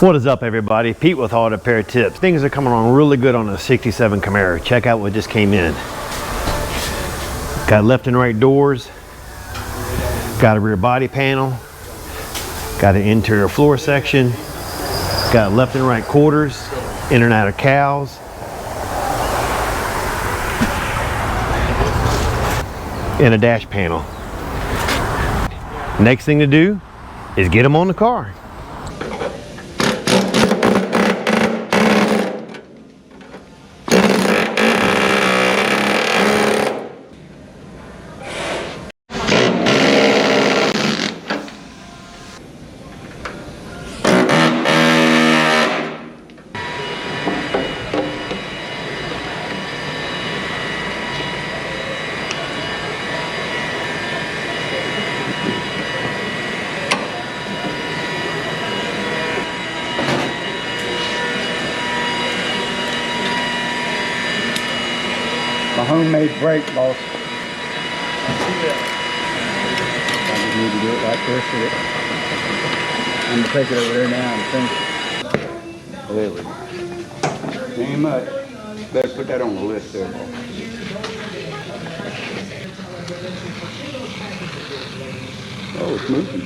What is up, everybody? Pete with Auto Repair Tips. Things are coming along really good on the 67 Camaro. Check out what just came in. Got left and right doors, got a rear body panel, got an interior floor section, got left and right quarters, in and out of cows, and a dash panel. Next thing to do is get them on the car. A homemade brake, boss. I just need to do it like this with it. I'm gonna take it over there now and finish it. There we go. Ain't much. Better put that on the list there, boss. Oh, it's moving.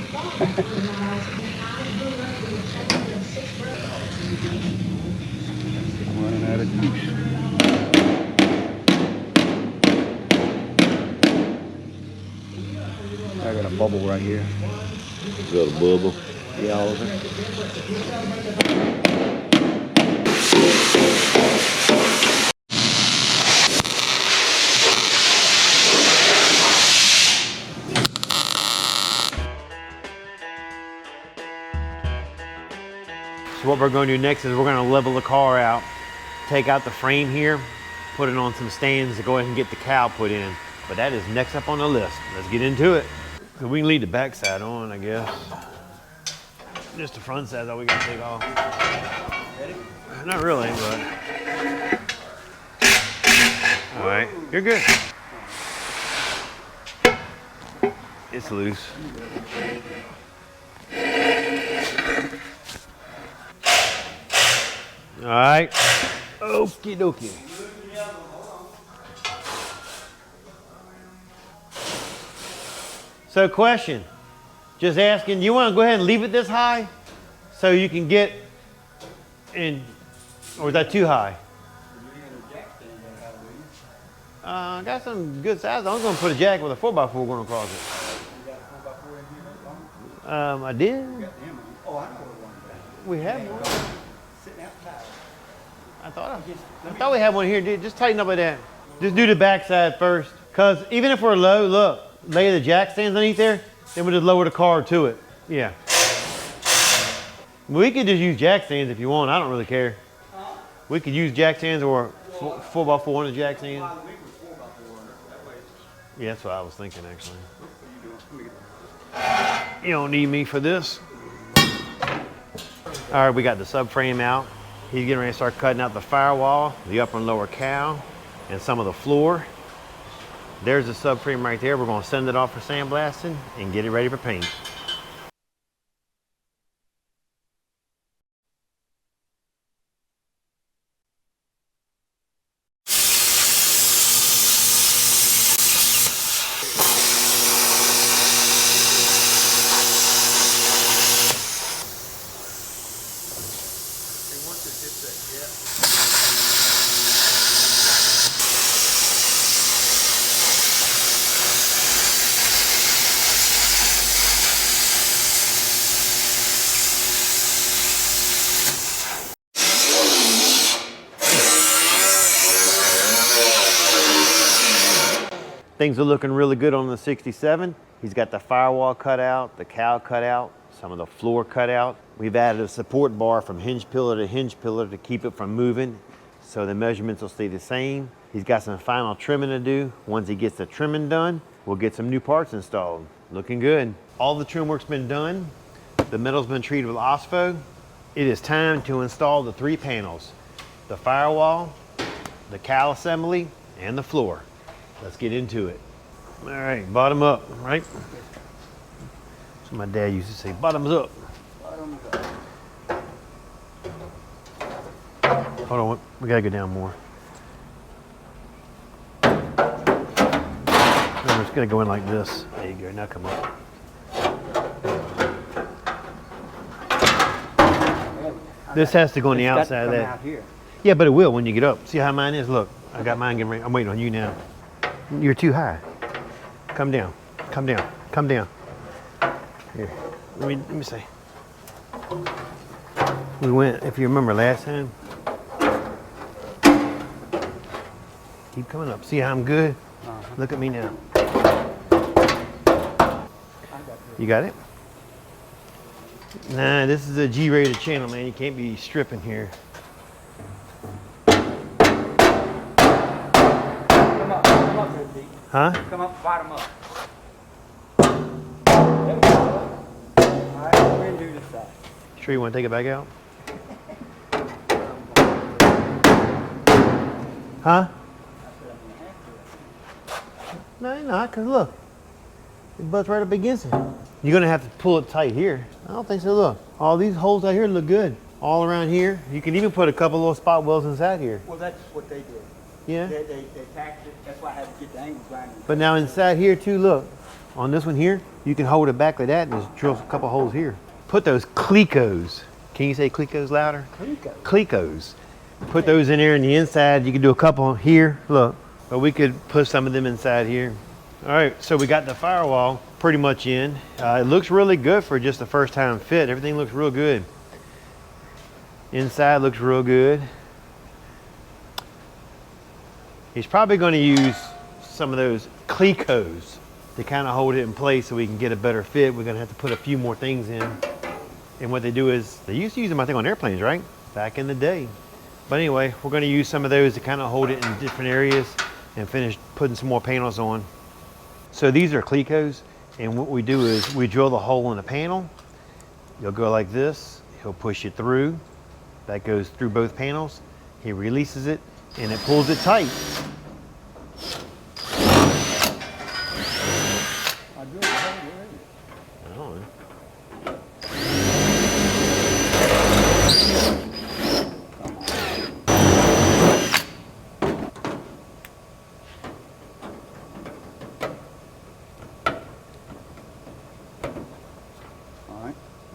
Running out of juice. I got a bubble right here. Got a bubble? Yeah, all of it. So what we're going to do next is we're going to level the car out, take out the frame here, put it on some stands to go ahead and get the cowl put in. But that is next up on the list. Let's get into it. So we can leave the back side on, I guess. Just the front side that we got to take off. Ready? Not really, but. All right, you're good. It's loose. All right. Okie dokie. So question, just asking, you want to go ahead and leave it this high so you can get in, or is that too high? I got some good size. I'm going to put a jack with a 4x4 going across it. I did. We have one. I thought we had one here. Dude, just tighten up like that. Just do the back side first, because even if we're low, look, lay the jack stands underneath there, then we'll just lower the car to it. Yeah. We could just use jack stands if you want. I don't really care. We could use jack stands or 4x4 on the jack stands. Yeah, that's what I was thinking actually. You don't need me for this. All right, we got the subframe out. He's getting ready to start cutting out the firewall, the upper and lower cowl, and some of the floor. There's the subframe right there. We're going to send it off for sandblasting and get it ready for paint. Things are looking really good on the 67. He's got the firewall cut out, the cowl cut out, some of the floor cut out. We've added a support bar from hinge pillar to keep it from moving, so the measurements will stay the same. He's got some final trimming to do. Once he gets the trimming done, we'll get some new parts installed. Looking good. All the trim work's been done. The metal's been treated with OSPO. It is time to install the 3 panels: the firewall, the cowl assembly, and the floor. Let's get into it. All right, bottom up, right? So my dad used to say, bottoms up. Bottoms up. Hold on, we gotta go down more. We're just gonna go in like this. There you go, now come up. This has to go on the outside of that. Out here. Yeah, but it will when you get up. See how mine is? Look, I got mine getting ready. I'm waiting on you now. You're too high. Come down, come down, come down. Here, let me see. We went, if you remember last time. Keep coming up. See how I'm good? Look at me now. You got it? Nah, this is a G-rated channel, man. You can't be stripping here. Come up there, Pete. Huh? Come up, bottom up. There we go. All right, we're gonna do this side. Sure you want to take it back out? Huh? No, you're not, because look. It butts right up against it. You're going to have to pull it tight here. I don't think so. Look, all these holes out here look good. All around here. You can even put a couple little spot welds inside here. Well, that's what they did. Yeah. They tacked it. That's why I had to get the angles right. But now inside here too, look. On this one here, you can hold it back like that and just drill a couple holes here. Put those clecos. Can you say clecos louder? Clecos. Put those in there on the inside. You can do a couple here, look. But we could put some of them inside here. All right, so we got the firewall pretty much in. It looks really good for just a first time fit. Everything looks real good. Inside looks real good. He's probably going to use some of those clecos to kind of hold it in place so we can get a better fit. We're going to have to put a few more things in. And what they do is, they used to use them, I think, on airplanes, right? Back in the day. But anyway, we're going to use some of those to kind of hold it in different areas and finish putting some more panels on. So these are clecos, and what we do is we drill the hole in the panel. You'll go like this. He'll push it through. That goes through both panels. He releases it, and it pulls it tight.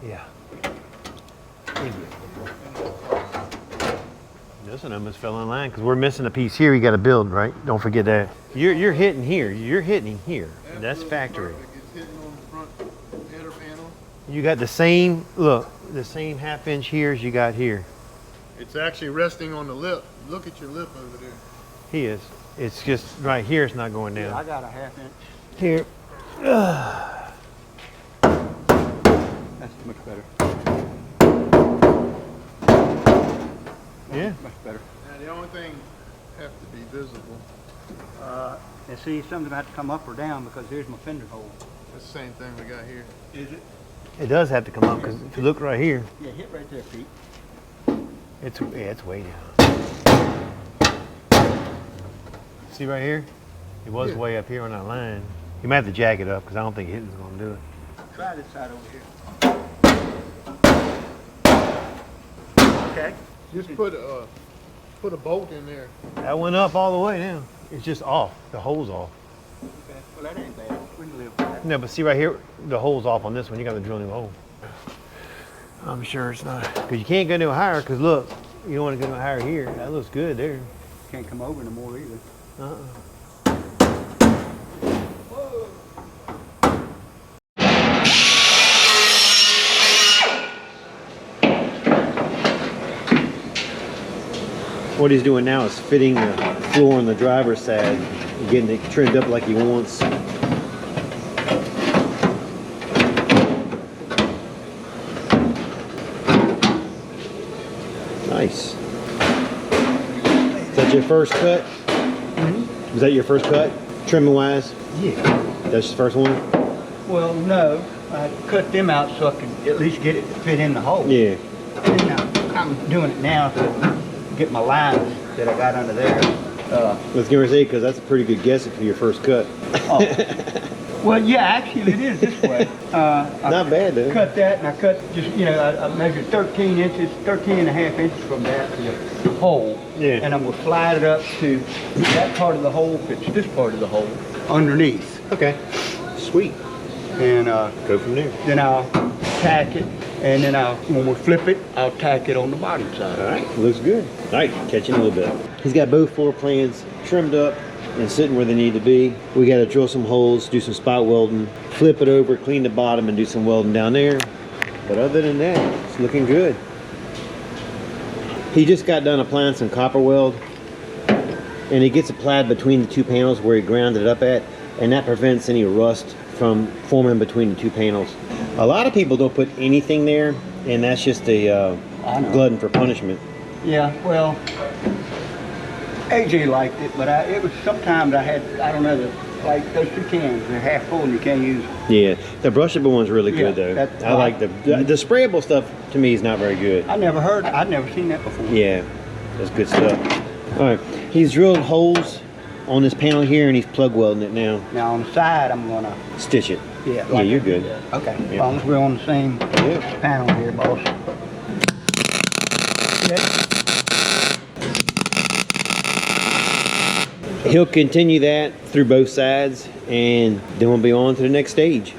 Yeah. This one almost fell in line because we're missing a piece here. You got to build, right? Don't forget that. You're hitting here. You're hitting here. That's factory. It's hitting on the front header panel. You got the same look, the same half-inch here as you got here. It's actually resting on the lip. Look at your lip over there. He is. It's just right here. It's not going down. Yeah, I got a half-inch. Here. That's much better. Yeah. Much better. Now the only thing have to be visible. And see, some of them have to come up or down because here's my fender hole. That's the same thing we got here. Is it? It does have to come up because if you look right here, Yeah, hit right there, Pete. it's way down. See right here? It was Yeah. way up here on that line. You might have to jack it up because I don't think hitting's going to do it. Try this side over here. Okay. Just put a bolt in there. That went up all the way now. It's just off. The hole's off. Okay. Well, that ain't bad. We can live with that. No, but see right here, the hole's off on this one. You got to drill a new hole. I'm sure it's not. Because you can't go no higher because look, you don't want to go no higher here. That looks good there. Can't come over no more either. What he's doing now is fitting the floor on the driver's side and getting it trimmed up like he wants. Nice. Is that your first cut? Mm-hmm. Was that your first cut, trimming wise? Yeah. That's the first one? Well, no. I cut them out so I could at least get it to fit in the hole. Yeah. And now, I'm doing it now to get my lines that I got under there. Let's give her a say, because that's a pretty good guess for your first cut. Oh. Well, yeah, actually it is this way. Not bad, though. Cut that, and I cut just, you know, I measured 13 inches, 13 and a half inches from that to the hole. Yeah. And I'm gonna slide it up to that part of the hole fits this part of the hole underneath. Okay. Sweet. And Go from there. then I'll tack it, and then when we flip it, I'll tack it on the bottom side. All right, looks good. All right, catch you in a little bit. He's got both floor plans trimmed up and sitting where they need to be. We got to drill some holes, do some spot welding, flip it over, clean the bottom, and do some welding down there. But other than that, it's looking good. He just got done applying some copper weld, and he gets applied between the two panels where he grounded it up at, and that prevents any rust from forming between the two panels. A lot of people don't put anything there, and that's just a glutton for punishment. Yeah, well, AJ liked it, but it was sometimes I don't know, like those two cans, they're half full and you can't use them. Yeah, the brushable one's really good though. that's I like the sprayable stuff. To me, is not very good. I'd never seen that before. Yeah, that's good stuff. All right, he's drilled holes on this panel here, and he's plug welding it now. Now on the side, I'm gonna Stitch it. yeah. Yeah, you're good. Okay, Yeah. as long as we're on the same Yeah. panel here, boss. Yeah. He'll continue that through both sides, and then we'll be on to the next stage.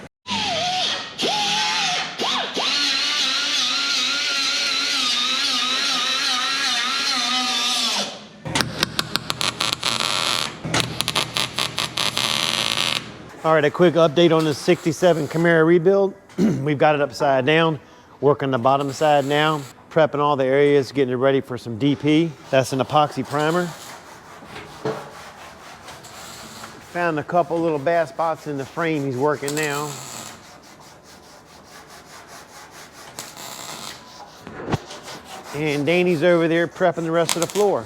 All right, a quick update on the 67 Camaro rebuild. We've got it upside down, working the bottom side now, prepping all the areas, getting it ready for some DP. That's an epoxy primer. Found a couple little bad spots in the frame he's working now. And Danny's over there prepping the rest of the floor.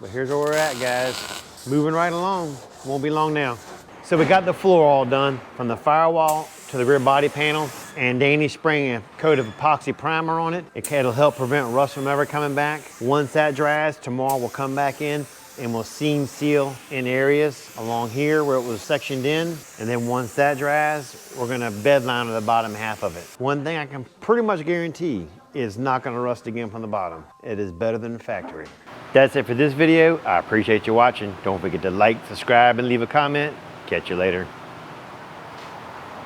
But here's where we're at, guys. Moving right along, won't be long now. So we got the floor all done, from the firewall to the rear body panel, and Danny's spraying a coat of epoxy primer on it. It'll help prevent rust from ever coming back. Once that dries, tomorrow we'll come back in and we'll seam seal in areas along here where it was sectioned in. And then once that dries, we're gonna bed liner the bottom half of it. One thing I can pretty much guarantee is not gonna rust again from the bottom. It is better than the factory. That's it for this video. I appreciate you watching. Don't forget to like, subscribe, and leave a comment. Catch you later.